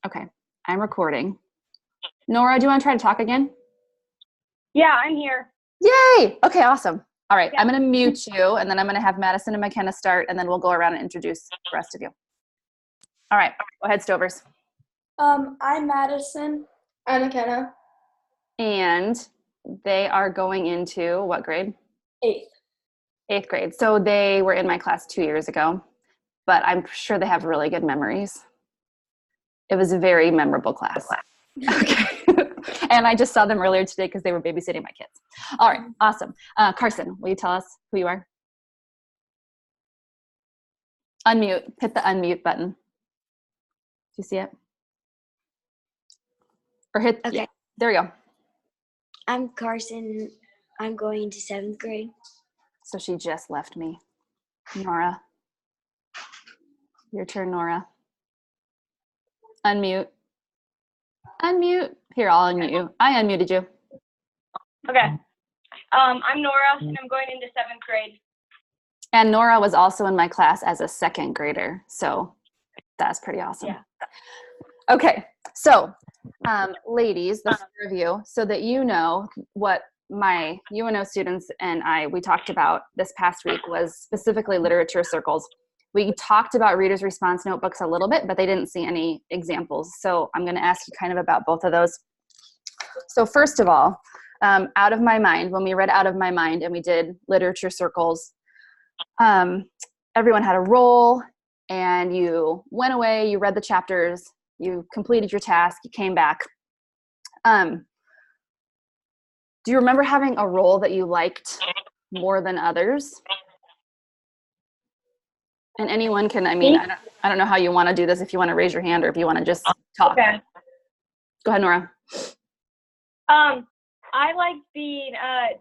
Okay, I'm recording. Nora, do you want to try to talk again? Yeah, I'm here. Yay! Okay, awesome. All right, Yeah. I'm going to mute you, and then I'm going to have Madison and McKenna start, and then we'll go around and introduce the rest of you. All right, go ahead, Stovers. I'm Madison. I'm McKenna. And they are going into what grade? Eighth. 8th grade. So they were in my class 2 years ago, but I'm sure they have really good memories. It was a very memorable class. Okay. And I just saw them earlier today because they were babysitting my kids. All right, awesome. Carson, will you tell us who you are? Unmute. Hit the unmute button. Do you see it? Or hit, Okay. yeah, there we go. I'm Carson. I'm going to 7th grade. So she just left me. Nora. Your turn, Nora. Unmute. Unmute. Here, I'll unmute you. I unmuted you. Okay. I'm Nora, and I'm going into 7th grade. And Nora was also in my class as a 2nd grader. So that's pretty awesome. Yeah. Okay. So, ladies, the four of you, so that you know what my UNO students and we talked about this past week was specifically literature circles. We talked about readers' response notebooks a little bit, but they didn't see any examples. So I'm going to ask you kind of about both of those. So first of all, Out of My Mind, when we read Out of My Mind and we did literature circles, everyone had a role and you went away, you read the chapters, you completed your task, you came back. Do you remember having a role that you liked more than others? And anyone can, I mean, I don't know how you want to do this, if you want to raise your hand or if you want to just talk. Okay. Go ahead, Nora. I liked being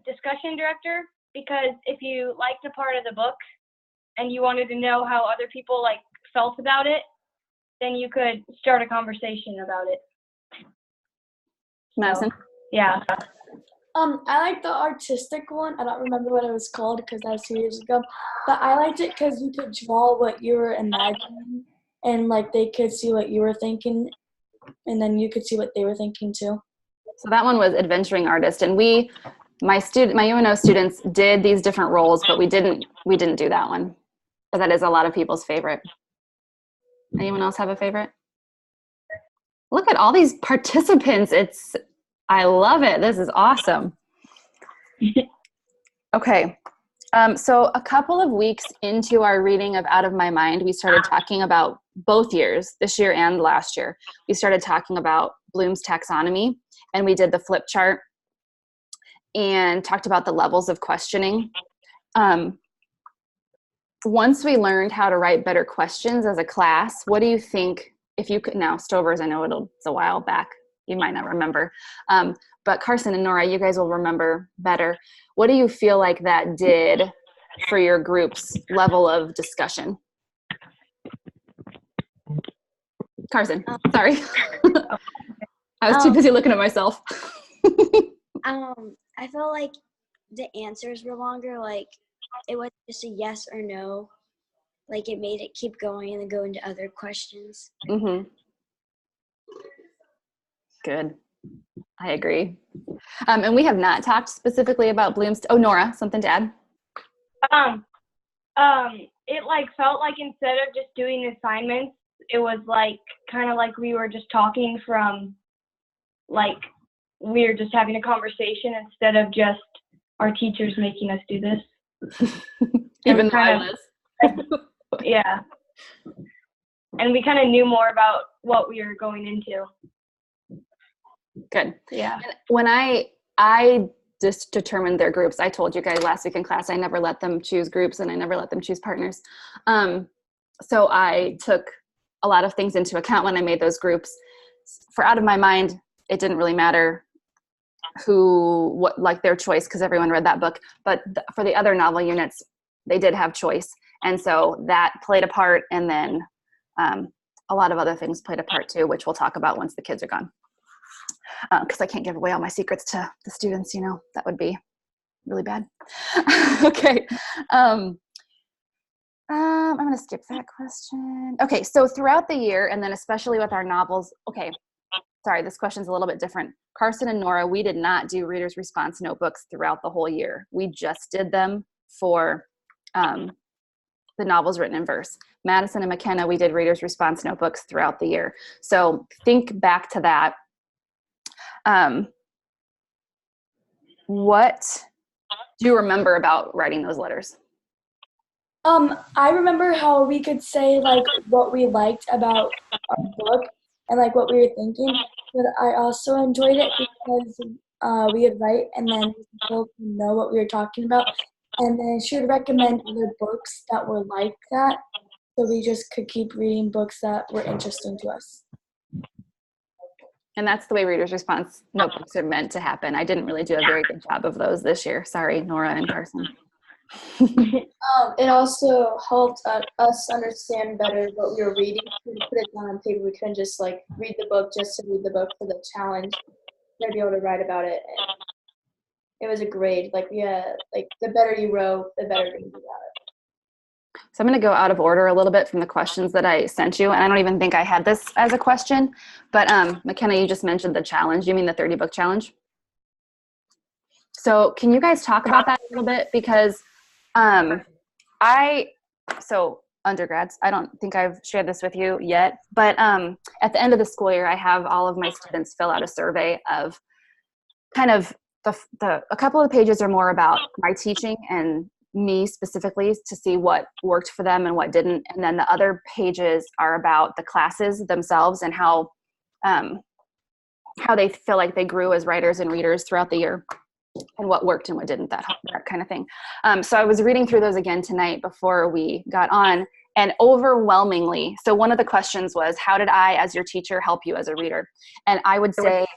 discussion director because if you liked a part of the book and you wanted to know how other people felt about it, then you could start a conversation about it. Madison? So, yeah. I like the artistic one. I don't remember what it was called because that was 2 years ago. But I liked it because you could draw what you were imagining and they could see what you were thinking and then you could see what they were thinking too. So that one was adventuring artist, and my UNO students did these different roles, but we didn't do that one, but that is a lot of people's favorite. Anyone else have a favorite? Look at all these participants. I love it. This is awesome. Okay. So a couple of weeks into our reading of Out of My Mind, we started talking about both years, this year and last year. We started talking about Bloom's taxonomy, and we did the flip chart and talked about the levels of questioning. Once we learned how to write better questions as a class, what do you think, if you could, now Stovers, I know it's a while back, you might not remember, but Carson and Nora, you guys will remember better. What do you feel like that did for your group's level of discussion? Carson, sorry. I was too busy looking at myself. I felt like the answers were longer. It was just a yes or no. It made it keep going and then go into other questions. Mm-hmm. Good. I agree. And we have not talked specifically about Bloom's. Oh, Nora, something to add? It felt like instead of just doing assignments, it was kind of like we were just talking from we were just having a conversation instead of just our teachers making us do this. Even though I was. Yeah. And we kind of knew more about what we were going into. Good. Yeah. And when I just determined their groups, I told you guys last week in class, I never let them choose groups and I never let them choose partners. So I took a lot of things into account when I made those groups. For Out of My Mind, it didn't really matter what their choice, because everyone read that book. But for the other novel units, they did have choice. And so that played a part. And then a lot of other things played a part too, which we'll talk about once the kids are gone. Because I can't give away all my secrets to the students, that would be really bad. Okay. I'm going to skip that question. Okay, so throughout the year, and then especially with our novels, okay, sorry, this question's a little bit different. Carson and Nora, we did not do reader's response notebooks throughout the whole year. We just did them for the novels written in verse. Madison and McKenna, we did reader's response notebooks throughout the year. So think back to that. What do you remember about writing those letters? I remember how we could say like what we liked about our book and like what we were thinking, but I also enjoyed it because we would write and then people could know what we were talking about, and then she would recommend other books that were like that, so we just could keep reading books that were interesting to us. And that's the way reader's response notebooks are meant to happen. I didn't really do a very good job of those this year. Sorry, Nora and Carson. It also helped us understand better what we were reading. We could put it down on paper. We couldn't just like read the book just to read the book for the challenge. We had to be able to write about it. And it was a grade. Like the better you wrote, the better grade you got it. So I'm going to go out of order a little bit from the questions that I sent you. And I don't even think I had this as a question. But McKenna, you just mentioned the challenge. You mean the 30 book challenge? So can you guys talk about that a little bit? Because so undergrads, I don't think I've shared this with you yet, but at the end of the school year, I have all of my students fill out a survey of kind of a couple of pages are more about my teaching and me specifically to see what worked for them and what didn't. And then the other pages are about the classes themselves and how they feel like they grew as writers and readers throughout the year, and what worked and what didn't, that kind of thing. So I was reading through those again tonight before we got on, and overwhelmingly, so one of the questions was, how did I, as your teacher, help you as a reader? And I would say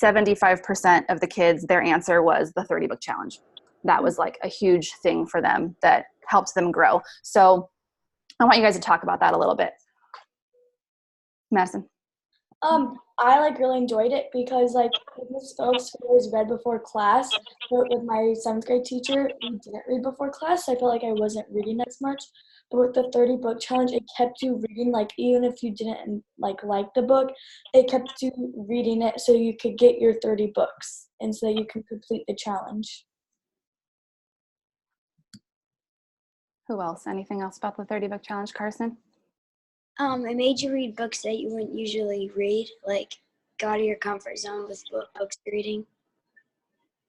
75% of the kids, their answer was the 30 book challenge. That was like a huge thing for them that helped them grow. So I want you guys to talk about that a little bit. Madison. I like really enjoyed it because like Miss Phillips always read before class, but with my 7th grade teacher, we didn't read before class. So I felt like I wasn't reading as much. But with the 30 book challenge, it kept you reading, like even if you didn't like the book, it kept you reading it so you could get your 30 books and so you can complete the challenge. Who else? Anything else about the 30 book challenge, Carson? It made you read books that you wouldn't usually read, like go out of your comfort zone with books you're reading.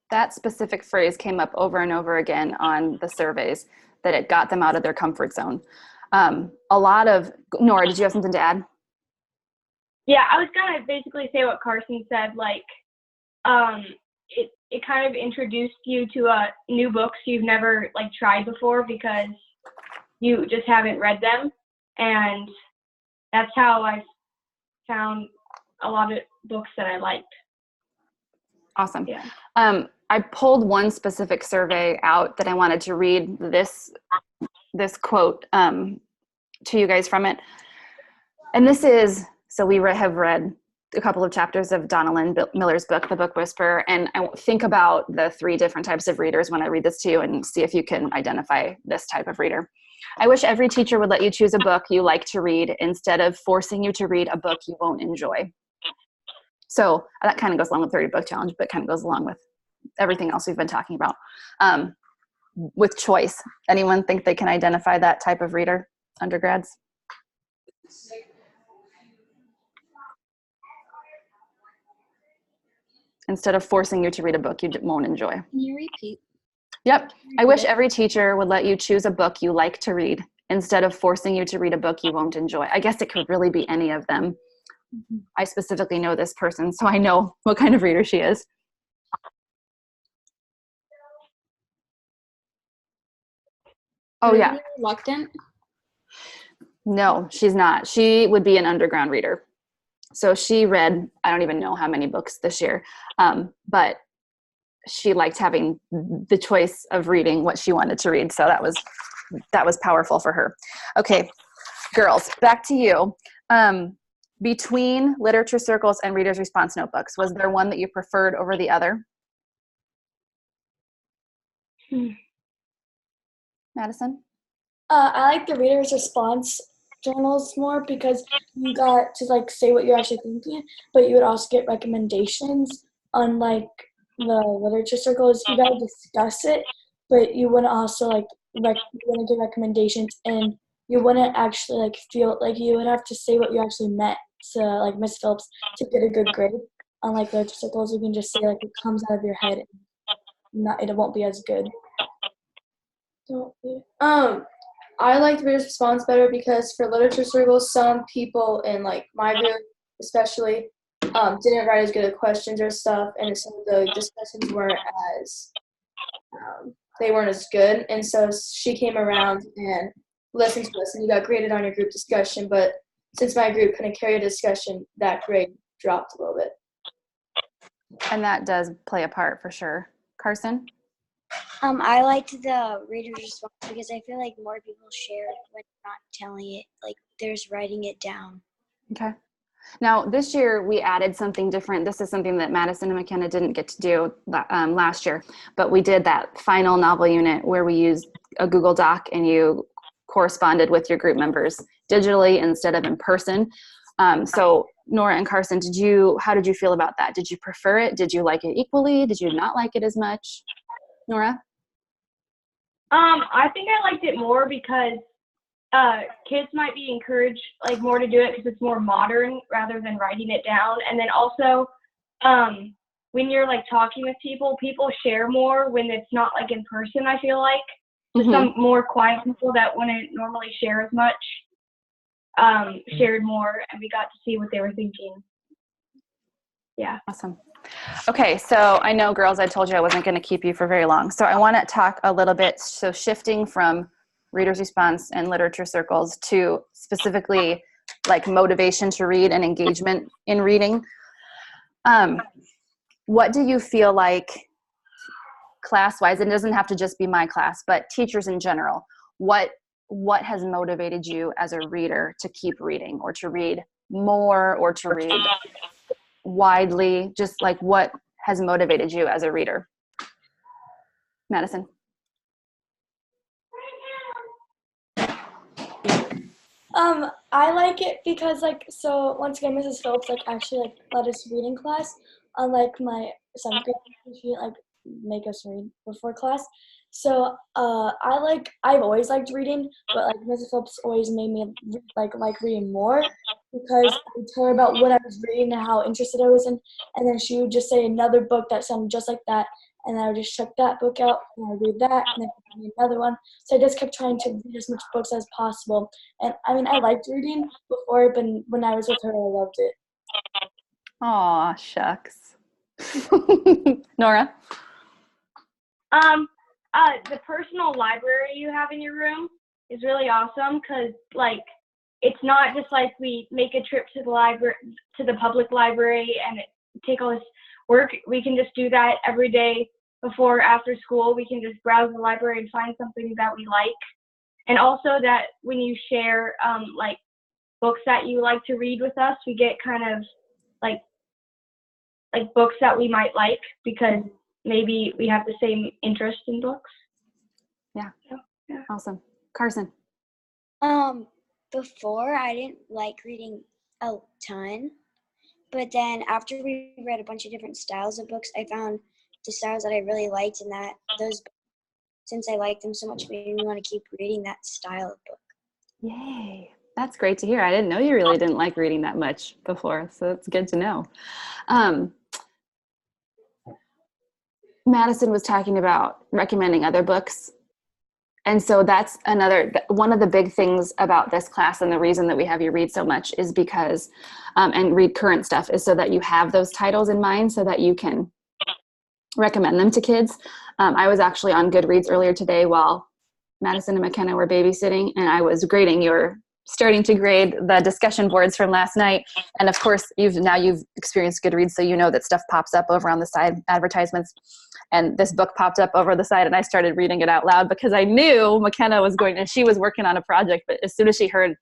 That specific phrase came up over and over again on the surveys, that it got them out of their comfort zone. Nora, did you have something to add? Yeah, I was gonna basically say what Carson said, like it kind of introduced you to new books you've never like tried before because you just haven't read them, and that's how I found a lot of books that I liked. Awesome. Yeah. I pulled one specific survey out that I wanted to read this quote to you guys from it. And this is, so we have read a couple of chapters of Donna Lynn Miller's book, The Book Whisperer, and I think about the 3 different types of readers when I read this to you and see if you can identify this type of reader. I wish every teacher would let you choose a book you like to read instead of forcing you to read a book you won't enjoy. So that kind of goes along with 30 book challenge, but kind of goes along with everything else we've been talking about. With choice, anyone think they can identify that type of reader, undergrads? Instead of forcing you to read a book you won't enjoy. Can you repeat? Yep. I wish every teacher would let you choose a book you like to read instead of forcing you to read a book you won't enjoy. I guess it could really be any of them. Mm-hmm. I specifically know this person, so I know what kind of reader she is. Oh, yeah. Reluctant? No, she's not. She would be an underground reader. So she read, I don't even know how many books this year, but she liked having the choice of reading what she wanted to read. So that was powerful for her. Okay, girls, back to you. Between literature circles and reader's response notebooks, was there one that you preferred over the other? Madison? I like the reader's response journals more because you got to like say what you're actually thinking, but you would also get recommendations. Unlike the literature circles, you gotta discuss it, but you wouldn't also like you wouldn't give recommendations, and you wouldn't actually like feel like you would have to say what you actually meant to like Miss Phillips to get a good grade. Unlike literature circles, you can just say like it comes out of your head, and not it won't be as good. I liked reader's response better because for literature circles, some people in like my group, especially, didn't write as good at questions or stuff, and some of the discussions weren't as they weren't as good. And so she came around and listened to us, and you got graded on your group discussion. But since my group couldn't carry a discussion, that grade dropped a little bit. And that does play a part for sure. Carson? I liked the reader's response because I feel like more people share when not telling it, like there's writing it down. Okay. Now, this year we added something different. This is something that Madison and McKenna didn't get to do last year, but we did that final novel unit where we used a Google Doc and you corresponded with your group members digitally instead of in person. So Nora and Carson, how did you feel about that? Did you prefer it? Did you like it equally? Did you not like it as much? Nora? I think I liked it more because kids might be encouraged like more to do it because it's more modern rather than writing it down. And then also, when you're like talking with people, people share more when it's not like in person. I feel like some more quiet people that wouldn't normally share as much shared more, and we got to see what they were thinking. Yeah. Awesome. Okay, so I know, girls, I told you I wasn't going to keep you for very long. So I want to talk a little bit, so shifting from reader's response and literature circles to specifically like motivation to read and engagement in reading. What do you feel like class-wise, and it doesn't have to just be my class, but teachers in general, what has motivated you as a reader to keep reading or to read more or to read widely? Just like what has motivated you as a reader? Madison? I like it because so once again, Mrs. Phillips actually let us read in class. Unlike my 7th grade, she make us read before class. So I've always liked reading, but Mrs. Phillips always made me like reading more because I would tell her about what I was reading and how interested I was in, and then she would just say another book that sounded just like that, and I would just check that book out and I would read that, and then read another one. So I just kept trying to read as much books as possible. And I mean, I liked reading before, but when I was with her, I loved it. Aw, shucks. Nora? The personal library you have in your room is really awesome because it's not just like we make a trip to the library, to the public library, and take all this work. We can just do that every day before or after school. We can just browse the library and find something that we like. And also that when you share books that you like to read with us, we get kind of like books that we might like because maybe we have the same interest in books. Yeah. Awesome. Carson? Before I didn't like reading a ton, but then after we read a bunch of different styles of books, I found the styles that I really liked, and that those, since I liked them so much, made me want to keep reading that style of book. Yay. That's great to hear. I didn't know you really didn't like reading that much before, so that's good to know. Madison was talking about recommending other books. And so that's one of the big things about this class, and the reason that we have you read so much is because, and read current stuff, is so that you have those titles in mind so that you can recommend them to kids. I was actually on Goodreads earlier today while Madison and McKenna were babysitting, and I was starting to grade the discussion boards from last night. And of course, you've experienced Goodreads, so you know that stuff pops up over on the side, advertisements. And this book popped up over the side, and I started reading it out loud because I knew McKenna was she was working on a project, but as soon as she heard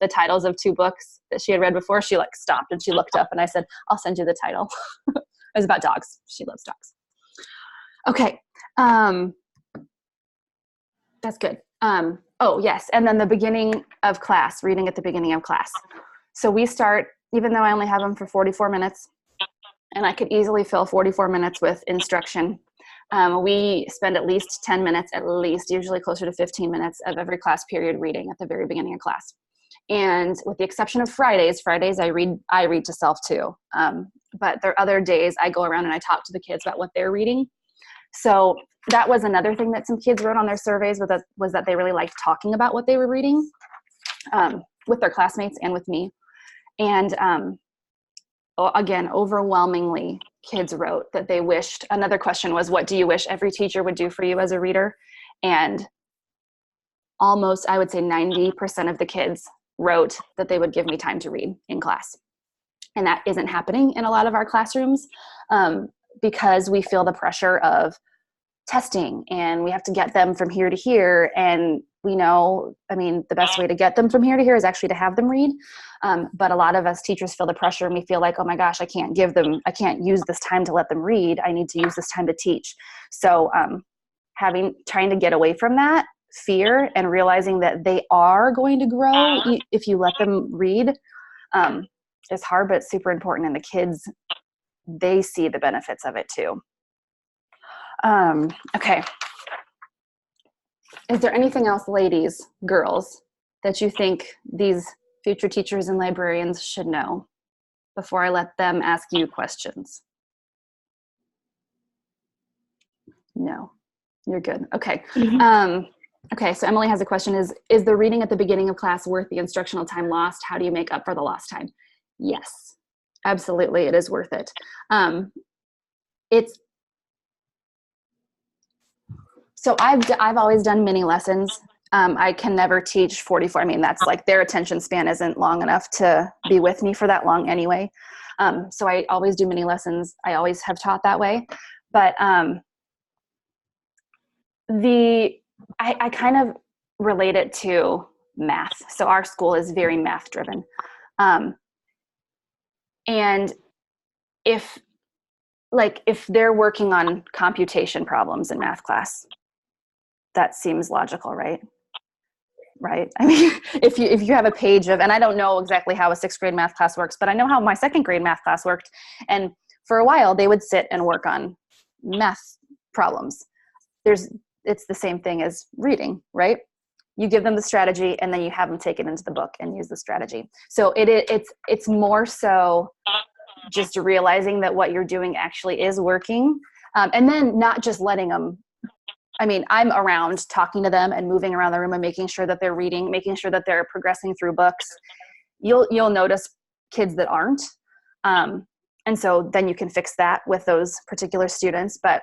the titles of 2 books that she had read before, she stopped and she looked up, and I said, I'll send you the title. It was about dogs. She loves dogs. Okay. That's good. Oh, yes. And then the beginning of class, reading at the beginning of class. So we start, even though I only have them for 44 minutes, and I could easily fill 44 minutes with instruction, we spend at least 10 minutes, usually closer to 15 minutes of every class period reading at the very beginning of class. And with the exception of Fridays I read to self too. But there are other days I go around and I talk to the kids about what they're reading. So that was another thing that some kids wrote on their surveys was that they really liked talking about what they were reading with their classmates and with me. And again, overwhelmingly, kids wrote that they wished. Another question was, what do you wish every teacher would do for you as a reader? And almost, I would say 90% of the kids wrote that they would give me time to read in class. And that isn't happening in a lot of our classrooms because we feel the pressure of testing and we have to get them from here to here. And we know, the best way to get them from here to here is actually to have them read. But a lot of us teachers feel the pressure and we feel like, oh my gosh, I can't use this time to let them read. I need to use this time to teach. So trying to get away from that fear and realizing that they are going to grow if you let them read is hard, but super important. And the kids, they see the benefits of it too. Okay. Is there anything else, ladies, girls, that you think these future teachers and librarians should know before I let them ask you questions? No, you're good. Okay. Okay, so Emily has a question. Is the reading at the beginning of class worth the instructional time lost? How do you make up for the lost time? Yes, absolutely, it is worth it. So I've always done mini lessons. I can never teach 44. That's like their attention span isn't long enough to be with me for that long anyway. So I always do mini lessons. I always have taught that way. But I kind of relate it to math. So our school is very math driven. And if they're working on computation problems in math class, that seems logical, right? Right. If you have a page of, and I don't know exactly how a 6th grade math class works, but I know how my 2nd grade math class worked. And for a while they would sit and work on math problems. It's the same thing as reading, right? You give them the strategy and then you have them take it into the book and use the strategy. So it's more so just realizing that what you're doing actually is working. And then not just letting them, I'm around talking to them and moving around the room and making sure that they're reading, making sure that they're progressing through books. You'll notice kids that aren't. And so then you can fix that with those particular students. But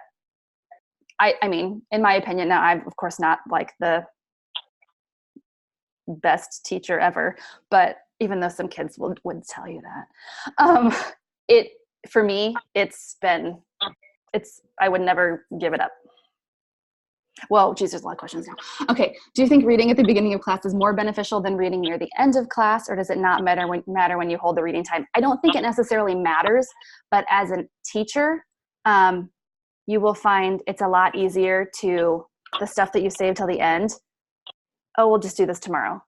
in my opinion, now I'm of course not like the best teacher ever, but even though some kids would tell you that, for me, I would never give it up. Well, geez, there's a lot of questions now. Okay. Do you think reading at the beginning of class is more beneficial than reading near the end of class, or does it not matter when you hold the reading time? I don't think it necessarily matters, but as a teacher, you will find it's a lot easier to, the stuff that you save till the end, oh, we'll just do this tomorrow.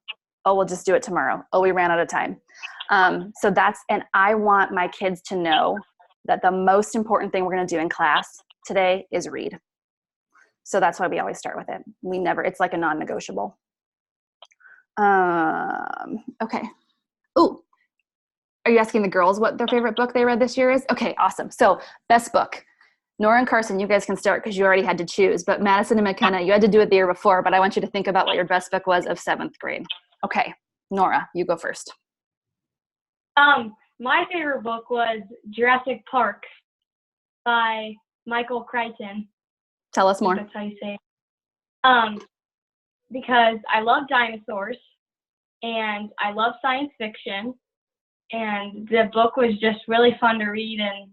Oh, we'll just do it tomorrow. Oh, we ran out of time. And I want my kids to know that the most important thing we're going to do in class today is read. So that's why we always start with it. It's like a non-negotiable. Okay. Ooh, are you asking the girls what their favorite book they read this year is? Okay, awesome. So best book. Nora and Carson, you guys can start because you already had to choose. But Madison and McKenna, you had to do it the year before, but I want you to think about what your best book was of 7th grade. Okay, Nora, you go first. My favorite book was Jurassic Park by Michael Crichton. Tell us more. That's how you say it. Because I love dinosaurs and I love science fiction, and the book was just really fun to read, and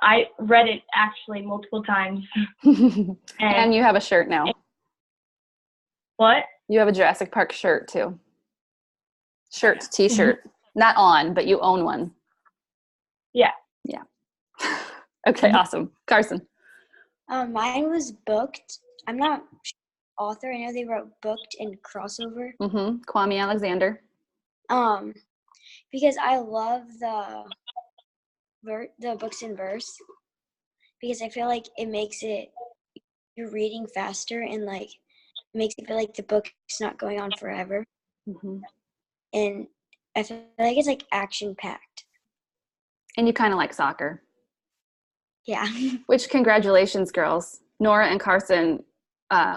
I read it actually multiple times. And you have a shirt now. What? You have a Jurassic Park shirt too. Shirt, t-shirt. Not on, but you own one. Yeah. Yeah. Okay, awesome. Carson. Mine was booked. I'm not author. I know they wrote Booked and Crossover. Kwame Alexander. Because I love the books in verse, because I feel like it makes you're reading faster, and like makes it feel like the book's not going on forever. And I feel like it's like action packed. And you kind of like soccer. Yeah. Which, congratulations, girls. Nora and Carson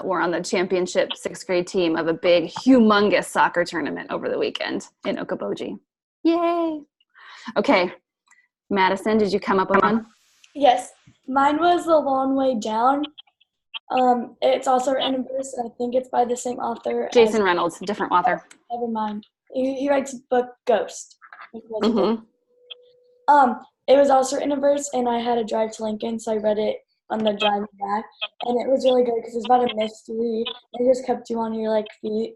were on the championship 6th grade team of a big, humongous soccer tournament over the weekend in Okoboji. Yay. Okay. Madison, did you come up with one? Yes, mine was The Long Way Down. It's also written in verse, and I think it's by the same author. Jason Reynolds, different author. Never mind. He writes a book, Ghost. It was also written in verse, and I had a drive to Lincoln, so I read it on the drive back, and it was really good because it's about a mystery. It just kept you on your feet.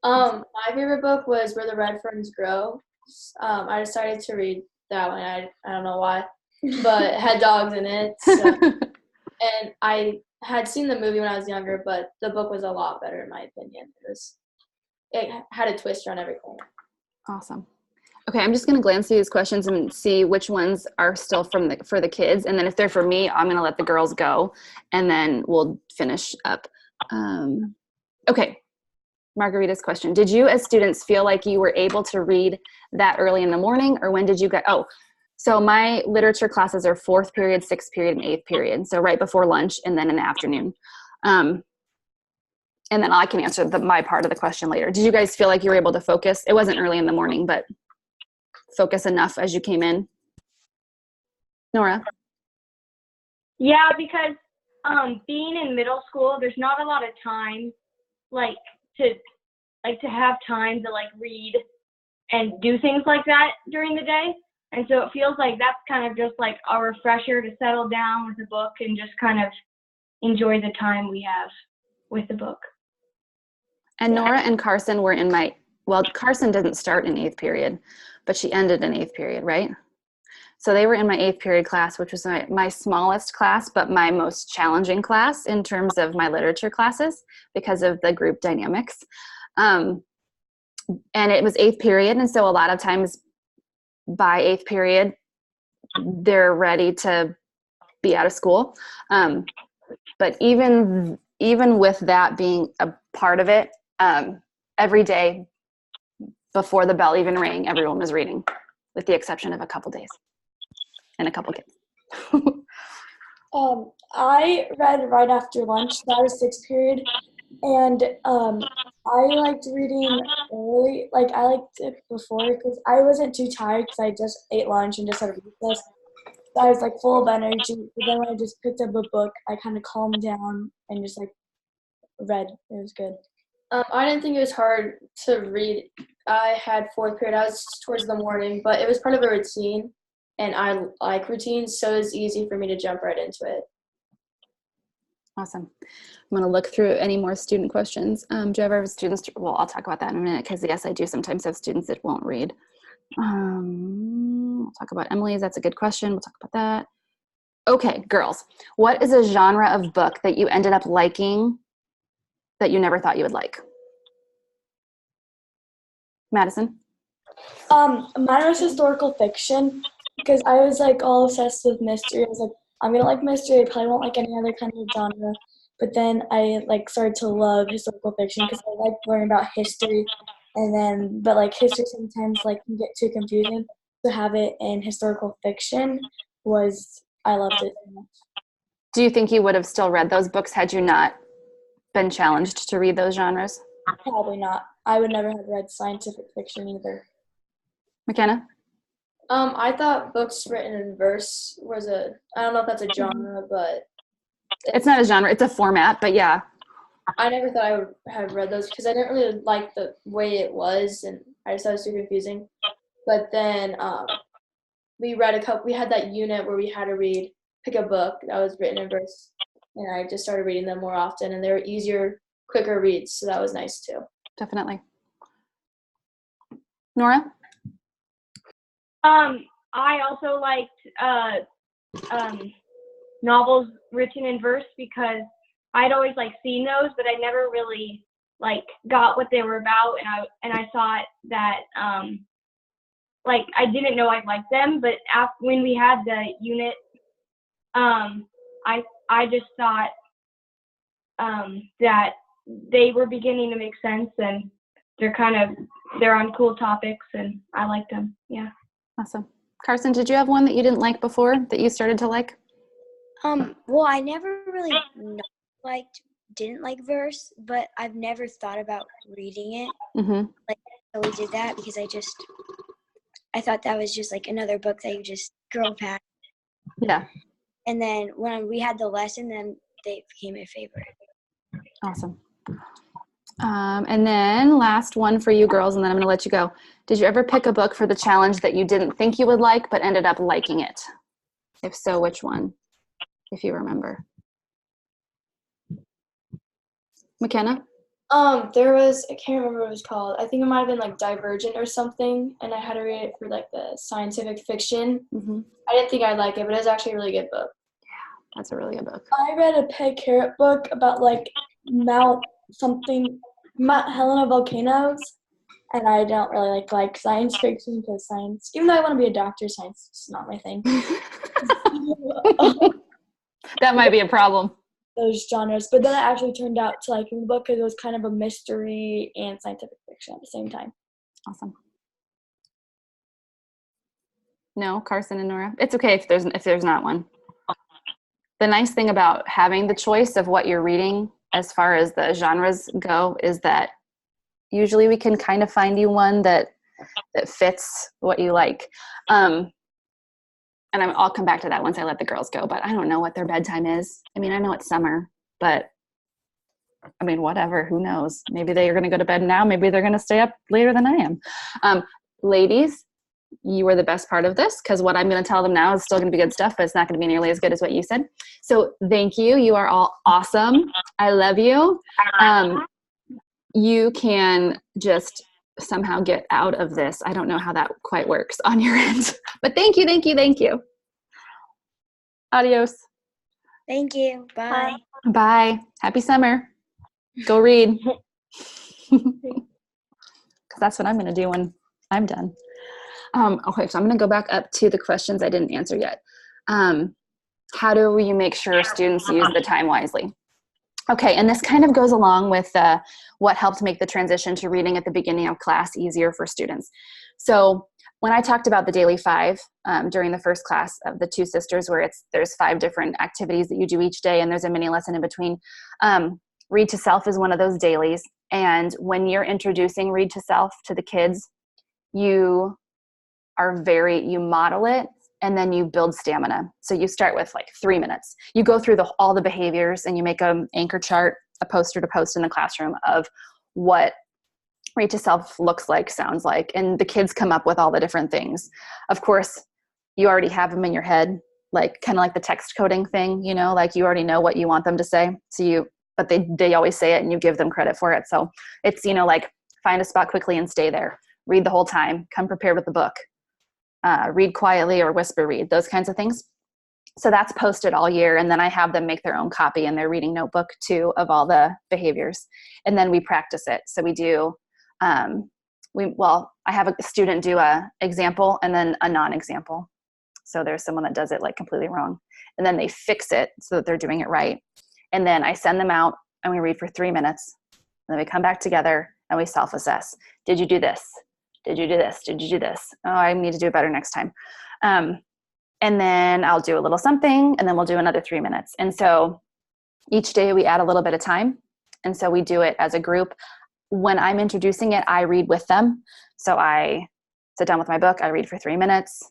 My favorite book was Where the Red Ferns Grow. I decided to read that one. I don't know why, but it had dogs in it. So. And I had seen the movie when I was younger, but the book was a lot better in my opinion. It had a twist on every corner. Awesome. Okay, I'm just going to glance through these questions and see which ones are still for the kids, and then if they're for me, I'm going to let the girls go, and then we'll finish up. Okay, Margarita's question: did you, as students, feel like you were able to read that early in the morning, or when did you get? So my literature classes are 4th period, 6th period, and 8th period. So right before lunch and then in the afternoon. And then I can answer my part of the question later. Did you guys feel like you were able to focus? It wasn't early in the morning, but focus enough as you came in? Nora? Yeah, because being in middle school, there's not a lot of time to have time to read and do things like that during the day. And so it feels like that's kind of just like a refresher to settle down with the book and just kind of enjoy the time we have with the book. And Nora and Carson were in Carson didn't start in 8th period, but she ended in 8th period, right? So they were in my 8th period class, which was my smallest class, but my most challenging class in terms of my literature classes because of the group dynamics. And it was 8th period, and so a lot of times by 8th period, they're ready to be out of school. But even with that being a part of it, every day before the bell even rang, everyone was reading, with the exception of a couple days and a couple kids. I read right after lunch. That was 6th period. And I liked reading early. I liked it before because I wasn't too tired because I just ate lunch and just had a recess. So I was full of energy. But then when I just picked up a book, I kind of calmed down and just read. It was good. I didn't think it was hard to read. I had 4th period. I was towards the morning, but it was part of a routine, and I like routines, so it's easy for me to jump right into it. Awesome. I'm going to look through any more student questions. Do you ever have students? Well, I'll talk about that in a minute because, yes, I do sometimes have students that won't read. We'll talk about Emily's. That's a good question. We'll talk about that. Okay, girls. What is a genre of book that you ended up liking that you never thought you would like? Madison? Mine was historical fiction because I was all obsessed with mystery. I was like, I'm gonna like mystery. I probably won't like any other kind of genre. But then I started to love historical fiction because I like learning about history, but history sometimes can get too confusing. To have it in historical fiction I loved it so much. Do you think you would have still read those books had you not been challenged to read those genres? Probably not. I would never have read scientific fiction either. McKenna? I thought books written in verse was I don't know if that's a genre, but it's not a genre, it's a format, but yeah. I never thought I would have read those because I didn't really like the way it was, and I just thought it was too confusing. But then we had that unit where we had to pick a book that was written in verse, and I just started reading them more often, and they were easier, quicker reads, so that was nice too. Definitely. Nora? I also liked novels written in verse because I'd always like seen those, but I never really like got what they were about, and I thought that like I didn't know I liked them, but when we had the unit, I just thought that they were beginning to make sense, and they're on cool topics, and I like them. Yeah. Awesome. Carson, did you have one that you didn't like before that you started to like? Well, I never really didn't like verse, but I've never thought about reading it. Mm-hmm. Like, I always did that because I thought that was just like another book that you just scroll past. Yeah. And then when we had the lesson, then they became my favorite. Awesome. And then last one for you girls, and then I'm going to let you go. Did you ever pick a book for the challenge that you didn't think you would like, but ended up liking it? If so, which one, if you remember? McKenna? There was, I can't remember what it was called. I think it might have been like Divergent or something, and I had to read it for like the scientific fiction. Mm-hmm. I didn't think I'd like it, but it was actually a really good book. That's a really good book. I read a Peg Carrot book about like Mount Helena volcanoes, and I don't really like science fiction because science, even though I want to be a doctor, science is not my thing. That might be a problem. Those genres, but then I actually turned out to liking the book because it was kind of a mystery and scientific fiction at the same time. Awesome. No, Carson and Nora? It's okay if there's not one. The nice thing about having the choice of what you're reading as far as the genres go is that usually we can kind of find you one that fits what you like. And I'll come back to that once I let the girls go, but I don't know what their bedtime is. I mean, I know it's summer, but I mean, whatever, who knows? Maybe they are going to go to bed now. Maybe they're going to stay up later than I am. Ladies, you were the best part of this because what I'm going to tell them now is still going to be good stuff, but it's not going to be nearly as good as what you said. So thank you. You are all awesome. I love you. You can just somehow get out of this. I don't know how that quite works on your end, but thank you, thank you, thank you. Adios. Thank you. Bye. Bye. Happy summer. Go read. Because that's what I'm going to do when I'm done. Okay, so I'm going to go back up to the questions I didn't answer yet. How do you make sure students use the time wisely? Okay, and this kind of goes along with what helped make the transition to reading at the beginning of class easier for students. So when I talked about the Daily 5 during the first class of the Two Sisters, where there's 5 different activities that you do each day and there's a mini lesson in between, Read to Self is one of those dailies. And when you're introducing Read to Self to the kids, you model it and then you build stamina. So you start with like 3 minutes. You go through all the behaviors and you make an anchor chart, a poster to post in the classroom of what Read to Self looks like, sounds like, and the kids come up with all the different things. Of course, you already have them in your head, like kind of like the text coding thing, like you already know what you want them to say. But they always say it and you give them credit for it. So it's, like find a spot quickly and stay there. Read the whole time. Come prepared with the book. Read quietly or whisper read, those kinds of things. So that's posted all year. And then I have them make their own copy in their reading notebook too of all the behaviors. And then we practice it. So we do, I have a student do a example and then a non-example. So there's someone that does it like completely wrong. And then they fix it so that they're doing it right. And then I send them out and we read for 3 minutes. And then we come back together and we self-assess. Did you do this? Did you do this? Did you do this? Oh, I need to do it better next time. And then I'll do a little something and then we'll do another 3 minutes. And so each day we add a little bit of time. And so we do it as a group. When I'm introducing it, I read with them. So I sit down with my book, I read for 3 minutes.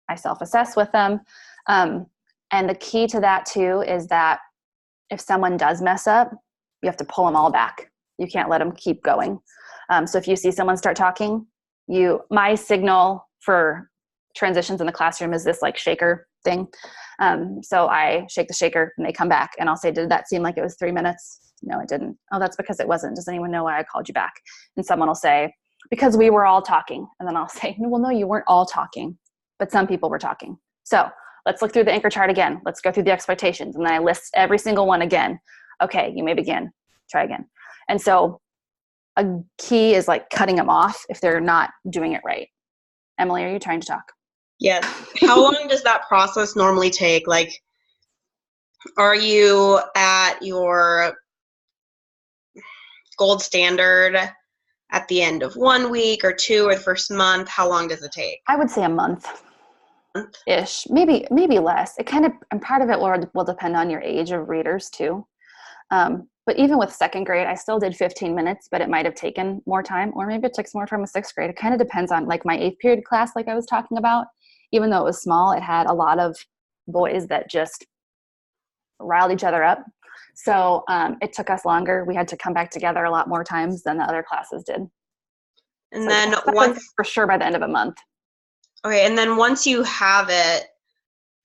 I self-assess with them. And the key to that too is that if someone does mess up, you have to pull them all back. You can't let them keep going. So if you see someone start talking, my signal for transitions in the classroom is this like shaker thing. So I shake the shaker and they come back and I'll say, did that seem like it was 3 minutes? No, it didn't. Oh, that's because it wasn't. Does anyone know why I called you back? And someone will say, because we were all talking. And then I'll say, well, no, you weren't all talking, but some people were talking. So Let's look through the anchor chart again. Let's go through the expectations. And then I list every single one again. Okay, you may begin. Try again. And so a key is like cutting them off if they're not doing it right. Emily, are you trying to talk? Yes. How long does that process normally take? Like, are you at your gold standard at the end of 1 week or 2 or the first month? How long does it take? I would say a month-ish, maybe less. It kind of, and part of it will depend on your age of readers too. But even with second grade, I still did 15 minutes, but it might have taken more time, or maybe it took more time with sixth grade. It kind of depends on, like my 8th period class, like I was talking about, even though it was small, it had a lot of boys that just riled each other up. So it took us longer. We had to come back together a lot more times than the other classes did. And So then once, for sure by the end of a month. Okay, and then once you have it,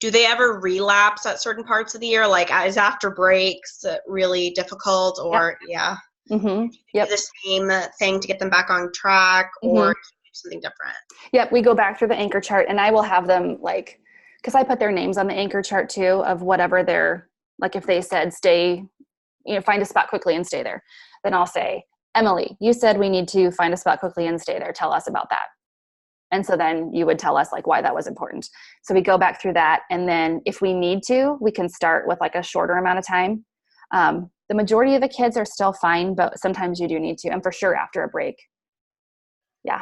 do they ever relapse at certain parts of the year? Like, is after breaks really difficult, or Yep. do the same thing to get them back on track, or do something different? Yep, we go back through the anchor chart, and I will have them, like, because I put their names on the anchor chart too of whatever they're, like if they said stay, find a spot quickly and stay there, then I'll say, Emily, you said we need to find a spot quickly and stay there. Tell us about that. And so then you would tell us like why that was important. So we go back through that. And then if we need to, we can start with like a shorter amount of time. The majority of the kids are still fine, but sometimes you do need to, and for sure after a break. Yeah.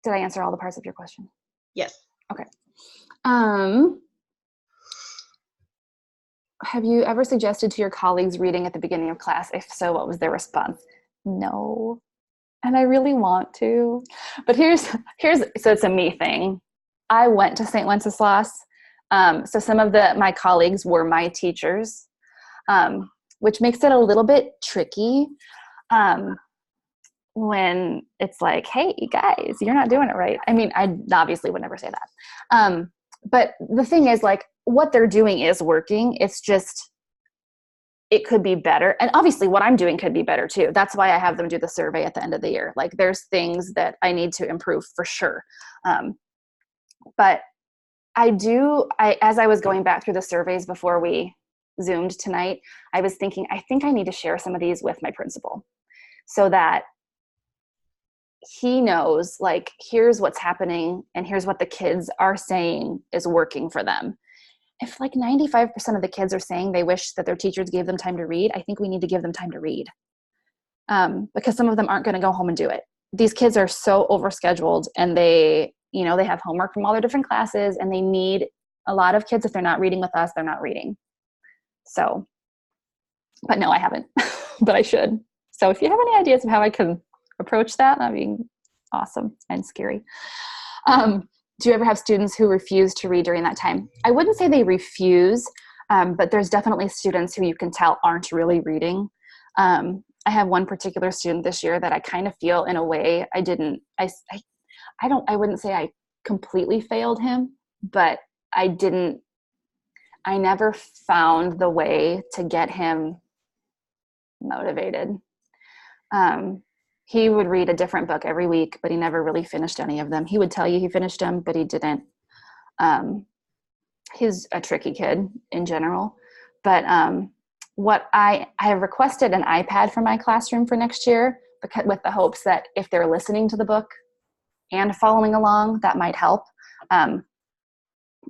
Did I answer all the parts of your question? Yes. Okay. Have you ever suggested to your colleagues reading at the beginning of class? If so, what was their response? No. And I really want to. But here's so it's a me thing. I went to St. Wenceslas. So some of my colleagues were my teachers, which makes it a little bit tricky when it's like, hey, guys, you're not doing it right. I mean, I obviously would never say that. But the thing is, like, what they're doing is working. It's just, it could be better. And obviously what I'm doing could be better too. That's why I have them do the survey at the end of the year. Like there's things that I need to improve for sure. But as I was going back through the surveys before we Zoomed tonight, I was thinking, I think I need to share some of these with my principal so that he knows, like, here's what's happening and here's what the kids are saying is working for them. If like 95% of the kids are saying they wish that their teachers gave them time to read, I think we need to give them time to read, because some of them aren't going to go home and do it. These kids are so overscheduled, and they have homework from all their different classes, and they need a lot of kids. If they're not reading with us, they're not reading. So, but no, I haven't, but I should. So if you have any ideas of how I can approach that, that'd be awesome and scary. Do you ever have students who refuse to read during that time? I wouldn't say they refuse, but there's definitely students who you can tell aren't really reading. I have one particular student this year that I kind of feel in a way I wouldn't say I completely failed him, but I never found the way to get him motivated. He would read a different book every week, but he never really finished any of them. He would tell you he finished them, but he didn't. He's a tricky kid in general. But what I have requested an iPad for my classroom for next year, with the hopes that if they're listening to the book and following along, that might help. I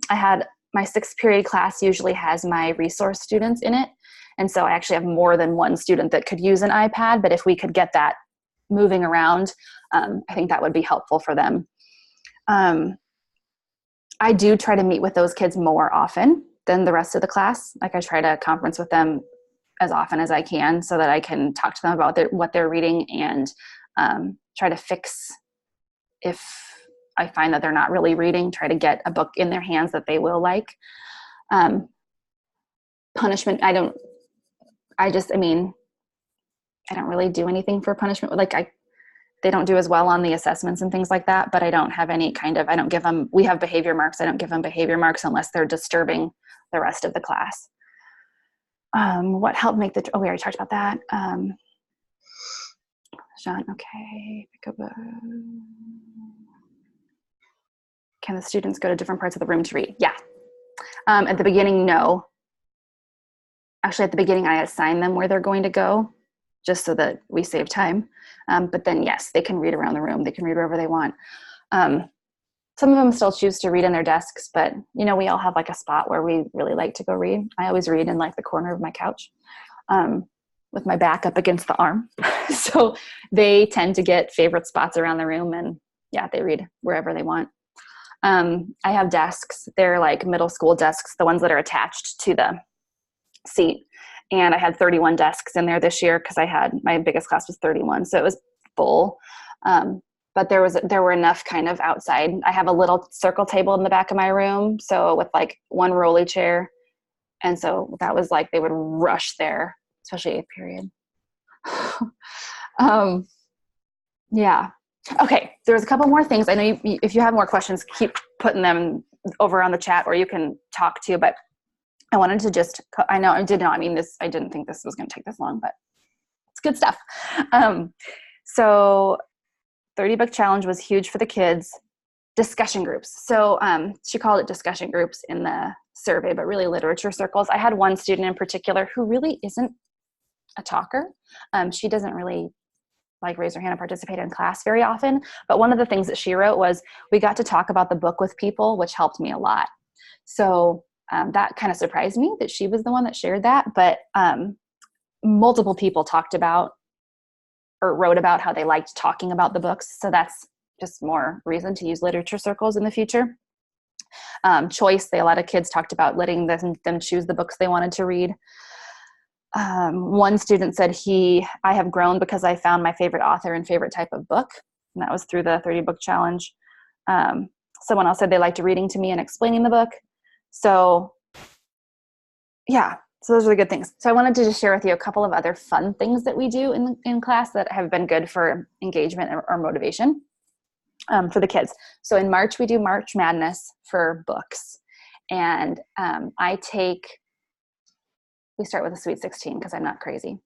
had my 6th period class usually has my resource students in it. And so I actually have more than one student that could use an iPad, but if we could get that moving around, I think that would be helpful for them. I do try to meet with those kids more often than the rest of the class. Like I try to conference with them as often as I can so that I can talk to them about what they're reading and try to fix if I find that they're not really reading, try to get a book in their hands that they will like. Punishment, I don't really do anything for punishment. They don't do as well on the assessments and things like that, but I don't have any I don't give them, we have behavior marks. I don't give them behavior marks unless they're disturbing the rest of the class. What helped make we already talked about that. Sean, okay. Pick up Can the students go to different parts of the room to read? Yeah. At the beginning, no. Actually, at the beginning, I assign them where they're going to go just so that we save time. But then, yes, they can read around the room. They can read wherever they want. Some of them still choose to read in their desks, but, you know, we all have like a spot where we really like to go read. I always read in like the corner of my couch with my back up against the arm. So they tend to get favorite spots around the room, and yeah, they read wherever they want. I have desks. They're like middle school desks, the ones that are attached to the seat. And I had 31 desks in there this year because my biggest class was 31. So it was full. But there were enough kind of outside. I have a little circle table in the back of my room. So with like one rolly chair. And so that was like, they would rush there, especially 8th period. Yeah. Okay. There's a couple more things. I know if you have more questions, keep putting them over on the chat, or you can talk to, but I wanted to just, I know I did not mean this. I didn't think this was going to take this long, but it's good stuff. So 30 book challenge was huge for the kids. Discussion groups. So she called it discussion groups in the survey, but really literature circles. I had one student in particular who really isn't a talker. She doesn't really like raise her hand and participate in class very often. But one of the things that she wrote was, we got to talk about the book with people, which helped me a lot. So that kind of surprised me that she was the one that shared that. But multiple people talked about or wrote about how they liked talking about the books. So that's just more reason to use literature circles in the future. Choice, a lot of kids talked about letting them choose the books they wanted to read. One student said I have grown because I found my favorite author and favorite type of book. And that was through the 30 book challenge. Someone else said they liked reading to me and explaining the book. So yeah, so those are the good things. So I wanted to just share with you a couple of other fun things that we do in class that have been good for engagement or motivation for the kids. So in March, we do March Madness for books. And we start with a Sweet 16 because I'm not crazy.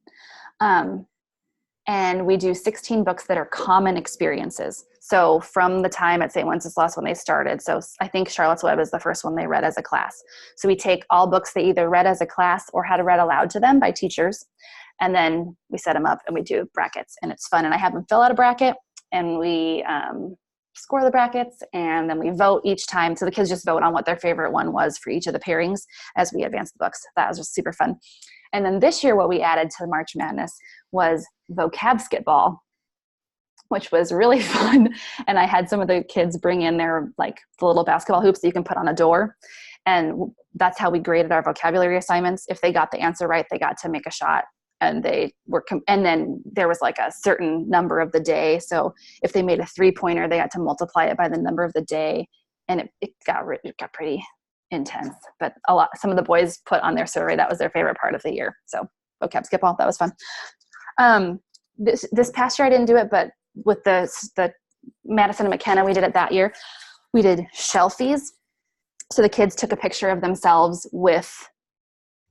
And we do 16 books that are common experiences. So from the time at St. Wenceslas when they started, so I think Charlotte's Web is the first one they read as a class. So we take all books they either read as a class or had read aloud to them by teachers, and then we set them up and we do brackets, and it's fun. And I have them fill out a bracket, and we score the brackets, and then we vote each time. So the kids just vote on what their favorite one was for each of the pairings as we advance the books. That was just super fun. And then this year, what we added to March Madness was vocab skitball, which was really fun. And I had some of the kids bring in their the little basketball hoops that you can put on a door. And that's how we graded our vocabulary assignments. If they got the answer right, they got to make a shot. And and then there was like a certain number of the day. So if they made a 3-pointer, they had to multiply it by the number of the day. And it got pretty intense. But some of the boys put on their survey that was their favorite part of the year. So vocab skitball, that was fun. This past year I didn't do it, but with the Madison and McKenna, we did it that year. We did shelfies. So the kids took a picture of themselves with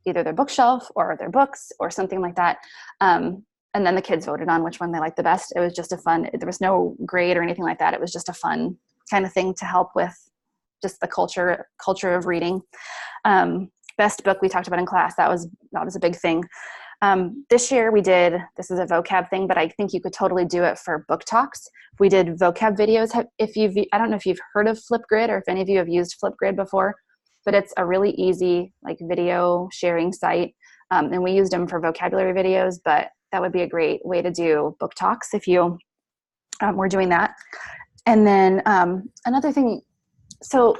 either their bookshelf or their books or something like that. And then the kids voted on which one they liked the best. It was just there was no grade or anything like that. It was just a fun kind of thing to help with just the culture of reading. Best book we talked about in class, that was a big thing. This year this is a vocab thing, but I think you could totally do it for book talks. We did vocab videos. I don't know if you've heard of Flipgrid or if any of you have used Flipgrid before, but it's a really easy video sharing site. And we used them for vocabulary videos, but that would be a great way to do book talks if you were doing that. And then another thing, so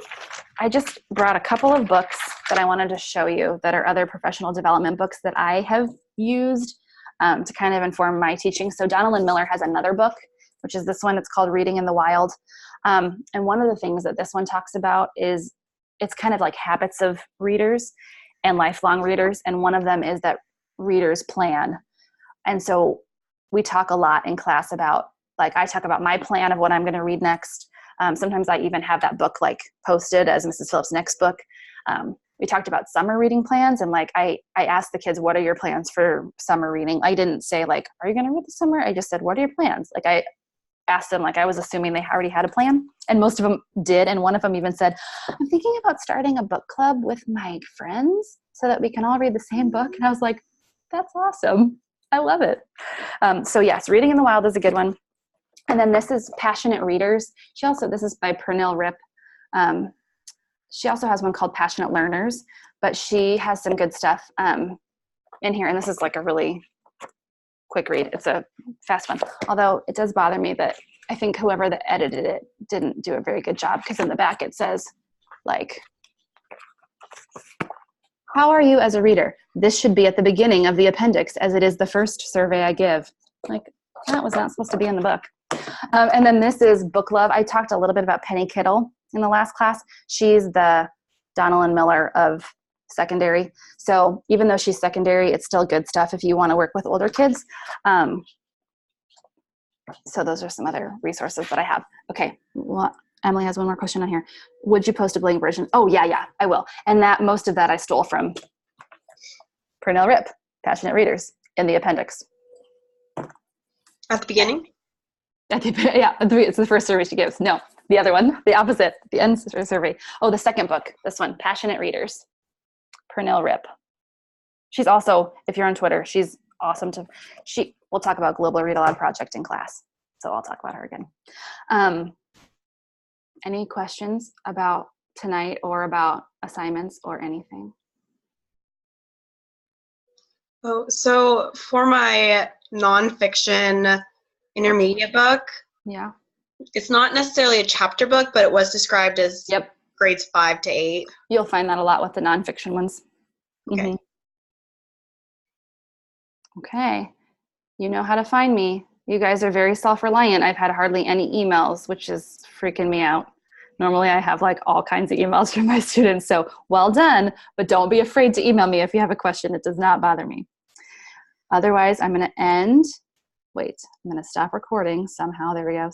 I just brought a couple of books that I wanted to show you that are other professional development books that I have used to kind of inform my teaching. So Donalyn Miller has another book, which is this one. It's called Reading in the Wild. And one of the things that this one talks about is it's kind of like habits of readers and lifelong readers. And one of them is that readers plan. And so we talk a lot in class about, I talk about my plan of what I'm going to read next. Sometimes I even have that book posted as Mrs. Phillips' next book. We talked about summer reading plans, and I asked the kids, what are your plans for summer reading? I didn't say are you going to read this summer? I just said, what are your plans? asked them, like I was assuming they already had a plan, and most of them did. And one of them even said, I'm thinking about starting a book club with my friends so that we can all read the same book. And I was like, that's awesome. I love it. So yes, Reading in the Wild is a good one. And then this is Passionate Readers. This is by Pernille Ripp. She also has one called Passionate Learners, but she has some good stuff in here. And this is like a really quick read. It's a fast one. Although it does bother me that I think whoever that edited it didn't do a very good job, because in the back it says, like, how are you as a reader? This should be at the beginning of the appendix, as it is the first survey I give. Like, that was not supposed to be in the book. And then this is Book Love. I talked a little bit about Penny Kittle in the last class. She's the Donalyn Miller of secondary. So even though she's secondary, it's still good stuff if you want to work with older kids. So those are some other resources that I have. Okay, well, Emily has one more question on here. Would you post a blank version? Oh, yeah, I will. And most of that I stole from Pernille Ripp, Passionate Readers, in the appendix. At the beginning? It's the first survey she gives. No, the other one, the opposite, the end survey. Oh, the second book, this one, Passionate Readers, Pernille Ripp. She's also, if you're on Twitter, she's awesome we'll talk about Global Read Aloud Project in class. So I'll talk about her again. Any questions about tonight or about assignments or anything? Oh, so for my nonfiction intermediate book, Yeah. it's not necessarily a chapter book, but it was described as grades 5 to 8. You'll find that a lot with the nonfiction ones. Okay. Mm-hmm. Okay. You know how to find me. You guys are very self-reliant. I've had hardly any emails, which is freaking me out. Normally I have like all kinds of emails from my students. So well done, but don't be afraid to email me if you have a question. It does not bother me. Otherwise, I'm going to end. Wait, I'm going to stop recording somehow. There we go.